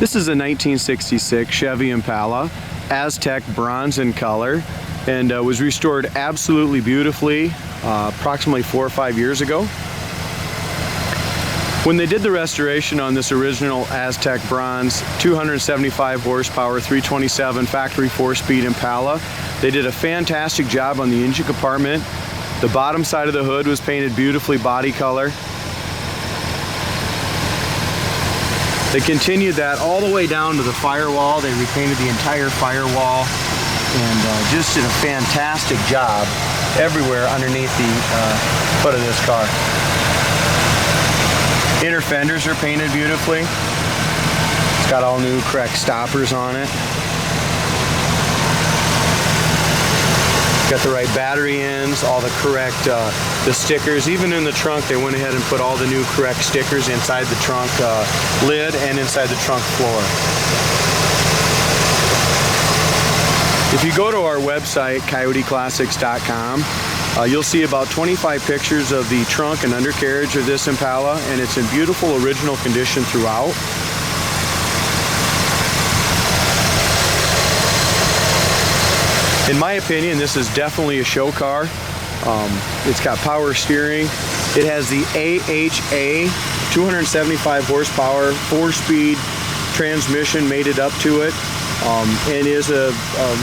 This is a 1966 Chevy Impala, Aztec Bronze in color, and was restored absolutely beautifully approximately 4 or 5 years ago. When they did the restoration on this original Aztec Bronze, 275 horsepower, 327 factory 4-speed Impala, they did a fantastic job on the engine compartment. The bottom side of the hood was painted beautifully body color. They continued that all the way down to the firewall. They repainted the entire firewall and just did a fantastic job everywhere underneath the foot of this car. Inner fenders are painted beautifully. It's got all new correct stoppers on it. Got the right battery ends, all the correct the stickers. Even in the trunk, they went ahead and put all the new correct stickers inside the trunk lid and inside the trunk floor. If you go to our website, coyoteclassics.com, you'll see about 25 pictures of the trunk and undercarriage of this Impala, and it's in beautiful original condition throughout. In my opinion, this is definitely a show car. It's got power steering. It has the AHA 275 horsepower 4-speed transmission mated up to it, and is a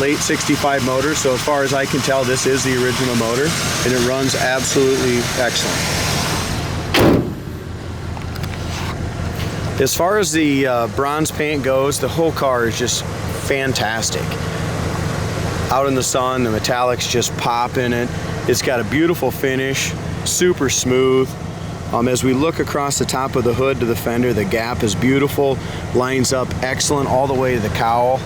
late 65 motor. So as far as I can tell, this is the original motor, and it runs absolutely excellent. As far as the bronze paint goes, the whole car is just fantastic. Out in the sun, the metallics just pop in it. It's got a beautiful finish, super smooth. As we look across the top of the hood to the fender, the gap is beautiful, lines up excellent all the way to the cowl.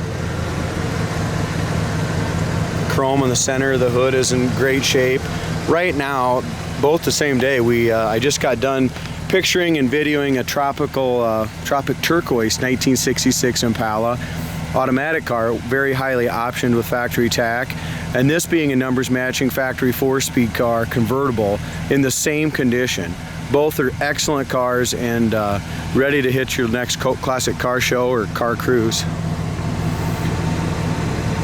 The chrome in the center of the hood is in great shape. Right now, both the same day, I just got done picturing and videoing a Tropic Turquoise 1966 Impala. Automatic car, very highly optioned with factory tack, and this being a numbers matching factory 4-speed car convertible in the same condition. Both are excellent cars and ready to hit your next classic car show or car cruise.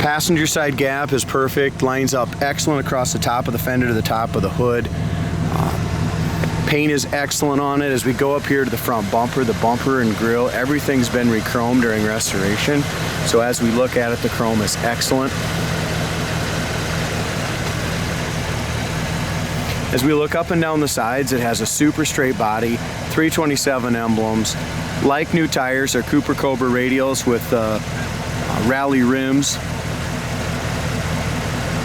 Passenger side gap is perfect, lines up excellent across the top of the fender to the top of the hood. Paint is excellent on it. As we go up here to the front bumper, the bumper and grille, everything's been re-chromed during restoration. So as we look at it, the chrome is excellent. As we look up and down the sides, it has a super straight body, 327 emblems, like new tires are Cooper Cobra radials with rally rims.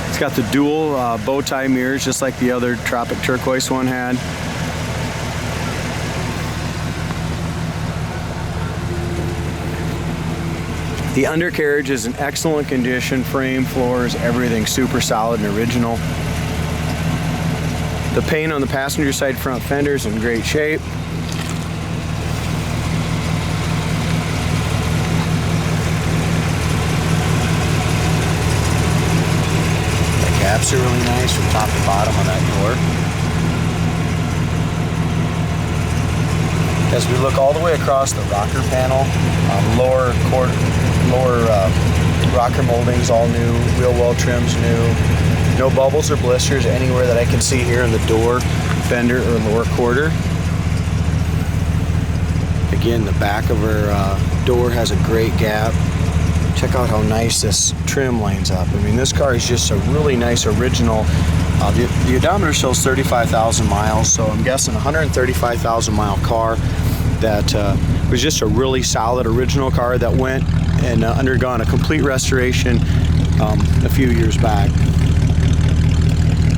It's got the dual bow tie mirrors just like the other Tropic Turquoise one had. The undercarriage is in excellent condition, frame, floors, everything super solid and original. The paint on the passenger side front fender is in great shape. The caps are really nice from top to bottom on that door. As we look all the way across the rocker panel, lower rocker moldings all new, wheel well trims new, no bubbles or blisters anywhere that I can see here in the door, fender, or lower quarter. Again, the back of her door has a great gap. Check out how nice this trim lines up. I mean, this car is just a really nice original. The odometer shows 35,000 miles, so I'm guessing 135,000 mile car that was just a really solid original car that went and undergone a complete restoration a few years back.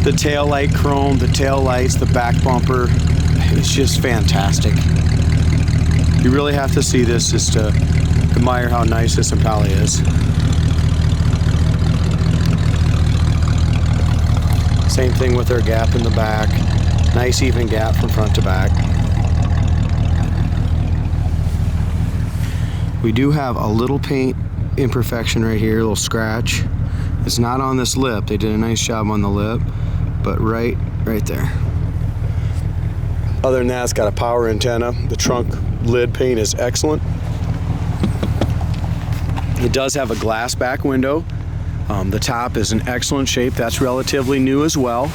The tail light chrome, the tail lights, the back bumper, it's just fantastic. You really have to see this just to admire how nice this Impala is. Same thing with our gap in the back. Nice even gap from front to back. We do have a little paint imperfection right here, a little scratch. It's not on this lip. They did a nice job on the lip, but right there. Other than that, it's got a power antenna. The trunk lid paint is excellent. It does have a glass back window. The top is in excellent shape. That's relatively new as well.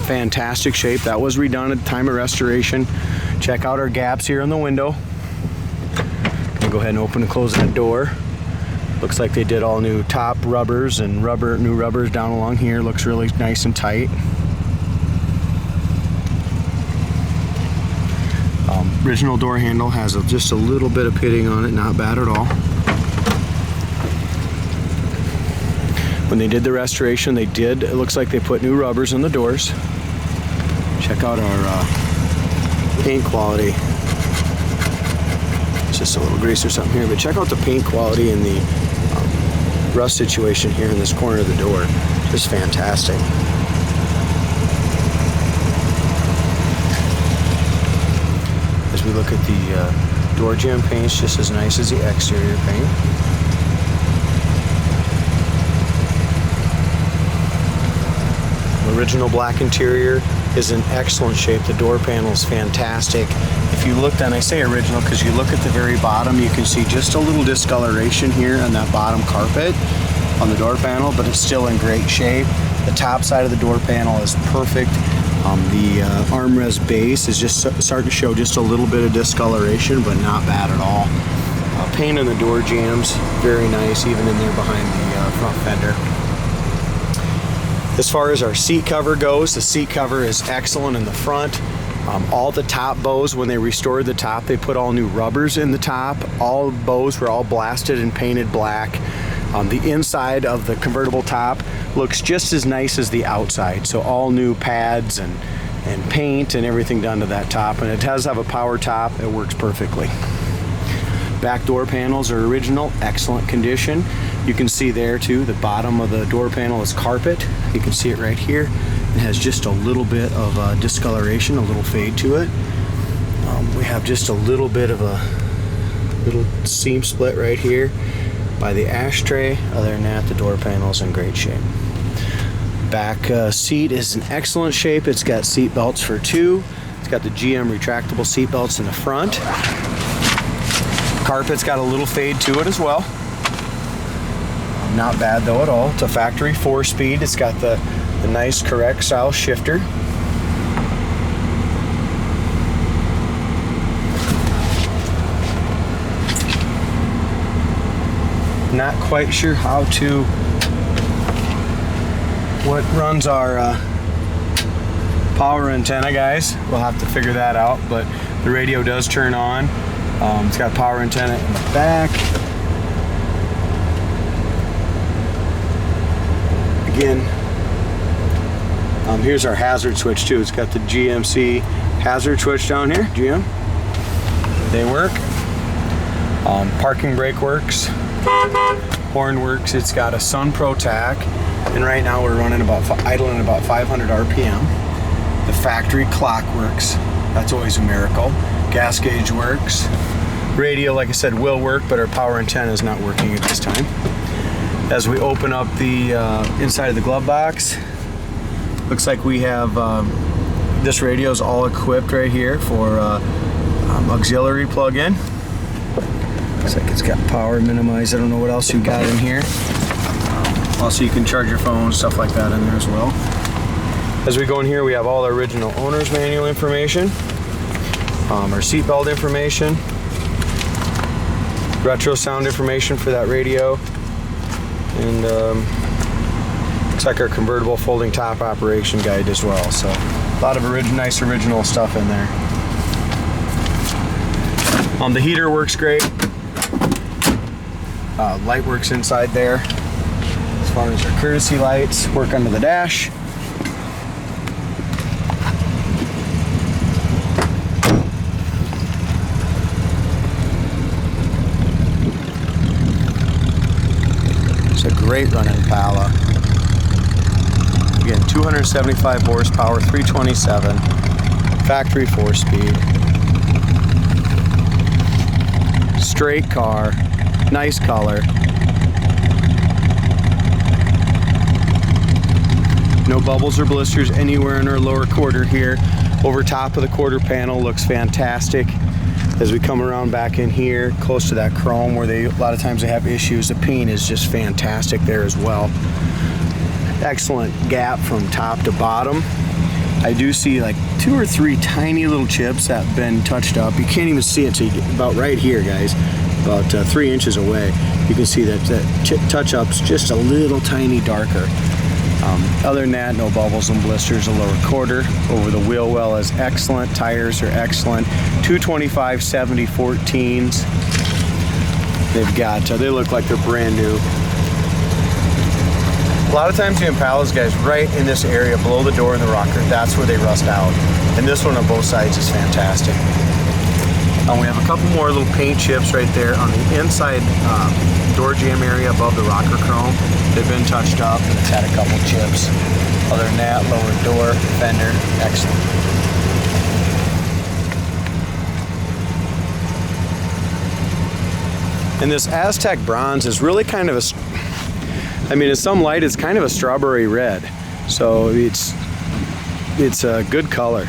Fantastic shape. That was redone at the time of restoration. Check out our gaps here in the window. I'll go ahead and open and close that door. Looks like they did all new top rubbers and new rubbers down along here. Looks really nice and tight. Original door handle has just a little bit of pitting on it, not bad at all. When they did the restoration, it looks like they put new rubbers in the doors. Check out our paint quality. It's just a little grease or something here, but check out the paint quality and the rust situation here in this corner of the door. Just fantastic. As we look at the door jamb paint, it's just as nice as the exterior paint. The original black interior is in excellent shape. The door panel is fantastic. If you look, and I say original because you look at the very bottom, you can see just a little discoloration here on that bottom carpet on the door panel, but it's still in great shape. The top side of the door panel is perfect. The armrest base is just starting to show just a little bit of discoloration, but not bad at all. Paint on the door jambs, very nice, even in there behind the front fender. As far as our seat cover goes, the seat cover is excellent in the front. All the top bows, when they restored the top, they put all new rubbers in the top. All bows were all blasted and painted black. The inside of the convertible top looks just as nice as the outside. So all new pads and paint and everything done to that top. And it does have a power top. It works perfectly. Back door panels are original, excellent condition. You can see there too, the bottom of the door panel is carpet. You can see it right here. It has just a little bit of discoloration, a little fade to it. We have just a little bit of a little seam split right here by the ashtray. Other than that, the door panel is in great shape. Back seat is in excellent shape. It's got seat belts for two. It's got the GM retractable seat belts in the front. Carpet's got a little fade to it as well. Not bad though at all. It's a factory 4-speed. It's got the nice correct style shifter. Not quite sure what runs our power antenna, guys. We'll have to figure that out, but the radio does turn on. It's got a power antenna in the back. Again, here's our hazard switch too. It's got the GMC hazard switch down here. GM, they work. Parking brake works. Horn works. It's got a Sun Pro tack, and right now we're running idling about 500 RPM. The factory clock works. That's always a miracle. Gas gauge works. Radio, like I said, will work, but our power antenna is not working at this time. As we open up the inside of the glove box, looks like we have this radio is all equipped right here for auxiliary plug-in. Looks like it's got power minimized. I don't know what else you got in here. Also, you can charge your phone, stuff like that in there as well. As we go in here, we have all our original owner's manual information, our seatbelt information, retro sound information for that radio, and looks like our convertible folding top operation guide as well. So a lot of nice original stuff in there. The heater works great. Light works inside there. As far as our courtesy lights, work under the dash. It's a great running Impala. Again, 275 horsepower, 327, factory 4-speed. Straight car, nice color. No bubbles or blisters anywhere in our lower quarter here. Over top of the quarter panel looks fantastic. As we come around back in here, close to that chrome where a lot of times they have issues, the paint is just fantastic there as well. Excellent gap from top to bottom. I do see like 2 or 3 tiny little chips that have been touched up. You can't even see it till you get about right here, guys, about 3 inches away. You can see that chip touch-up's just a little tiny darker. Other than that, no bubbles and blisters. The lower quarter over the wheel well is excellent. Tires are excellent. 225/70 14s. They've got, they look like they're brand new. A lot of times the Impalas, guys, right in this area below the door in the rocker, that's where they rust out. And this one on both sides is fantastic. We have a couple more little paint chips right there on the inside door jamb area above the rocker chrome. They've been touched up and it's had a couple chips. Other than that, lower door, fender, excellent. And this Aztec Bronze is really kind of I mean, in some light, it's kind of a strawberry red. So it's a good color.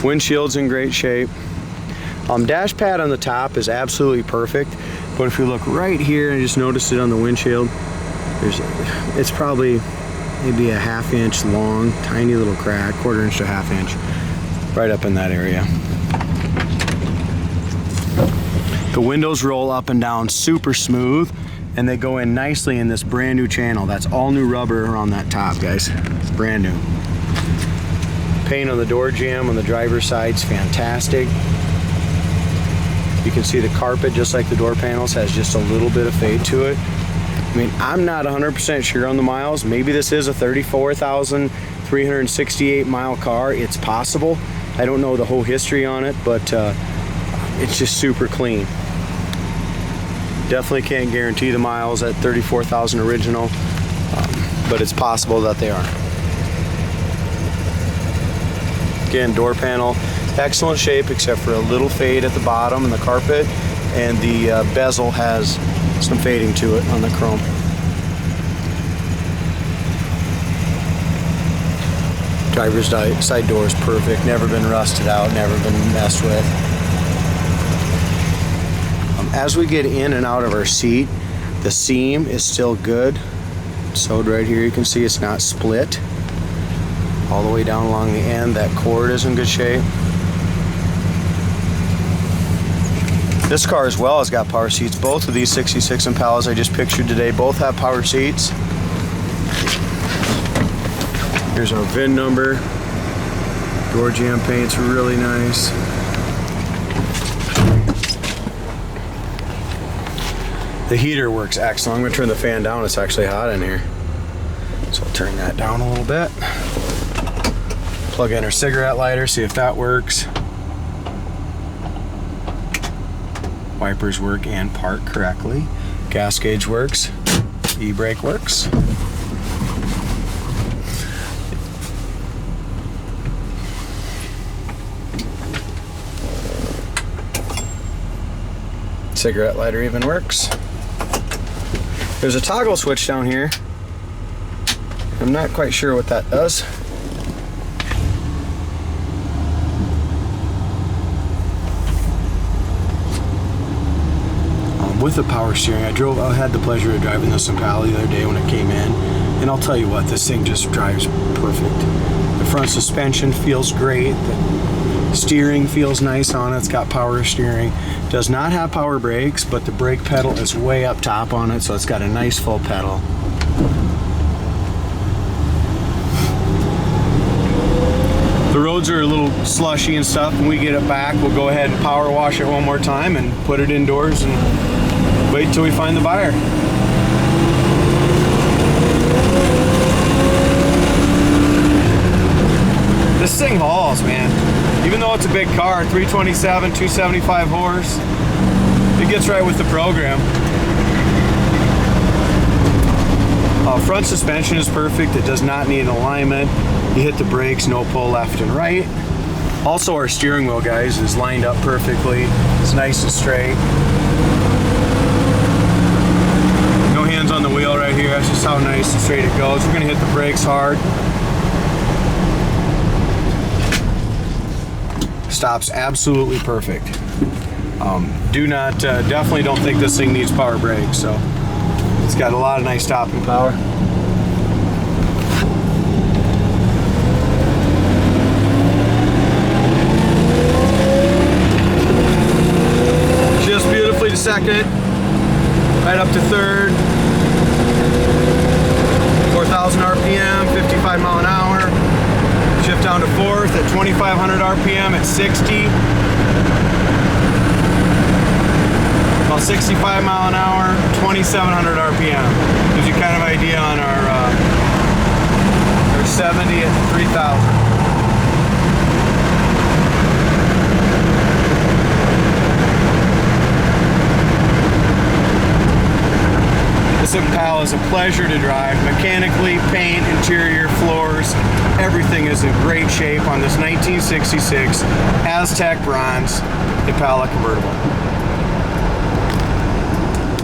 Windshield's in great shape. Dash pad on the top is absolutely perfect, but if you look right here, I just noticed it on the windshield, it's probably maybe a 1/2 inch long, tiny little crack, 1/4 inch to 1/2 inch, right up in that area. The windows roll up and down super smooth, and they go in nicely in this brand new channel. That's all new rubber around that top, guys, brand new. Paint on the door jamb on the driver's side's fantastic. You can see the carpet, just like the door panels, has just a little bit of fade to it. I mean, I'm not 100% sure on the miles. Maybe this is a 34,368 mile car. It's possible. I don't know the whole history on it, but it's just super clean. Definitely can't guarantee the miles at 34,000 original, but it's possible that they are. Again, door panel, excellent shape except for a little fade at the bottom in the carpet, and the bezel has some fading to it on the chrome. Driver's side door is perfect, never been rusted out, never been messed with. As we get in and out of our seat, the seam is still good. Sewed right here, you can see it's not split. All the way down along the end, that cord is in good shape. This car as well has got power seats. Both of these 66 Impalas I just pictured today both have power seats. Here's our VIN number. Door jamb paint's really nice. The heater works excellent. I'm going to turn the fan down. It's actually hot in here. So I'll turn that down a little bit. Plug in our cigarette lighter, see if that works. Wipers work and park correctly. Gas gauge works. E-brake works. Cigarette lighter even works. There's a toggle switch down here. I'm not quite sure what that does. With the power steering, I had the pleasure of driving this Impala the other day when it came in, and I'll tell you what, this thing just drives perfect. The front suspension feels great. The steering feels nice on it. It's got power steering. Does not have power brakes, but the brake pedal is way up top on it, so it's got a nice full pedal. The roads are a little slushy and stuff. When we get it back, we'll go ahead and power wash it one more time and put it indoors and wait till we find the buyer. This thing hauls, man. Even though it's a big car, 327, 275 horse, it gets right with the program. Front suspension is perfect. It does not need an alignment. You hit the brakes, no pull left and right. Also, our steering wheel, guys, is lined up perfectly. It's nice and straight. No hands on the wheel right here. That's just how nice and straight it goes. We're gonna hit the brakes hard. Stops absolutely perfect. Definitely don't think this thing needs power brakes. So it's got a lot of nice stopping power. Just beautifully to second, right up to third. 4,000 RPM, 55 mile an hour. Shift down to fourth at 2,500 RPM at 60. About 65 mile an hour, 2,700 RPM. Gives you kind of idea on our 70 at 3,000. This Impala is a pleasure to drive. Mechanically, paint, interior, floors, everything is in great shape on this 1966 Aztec Bronze Impala Convertible.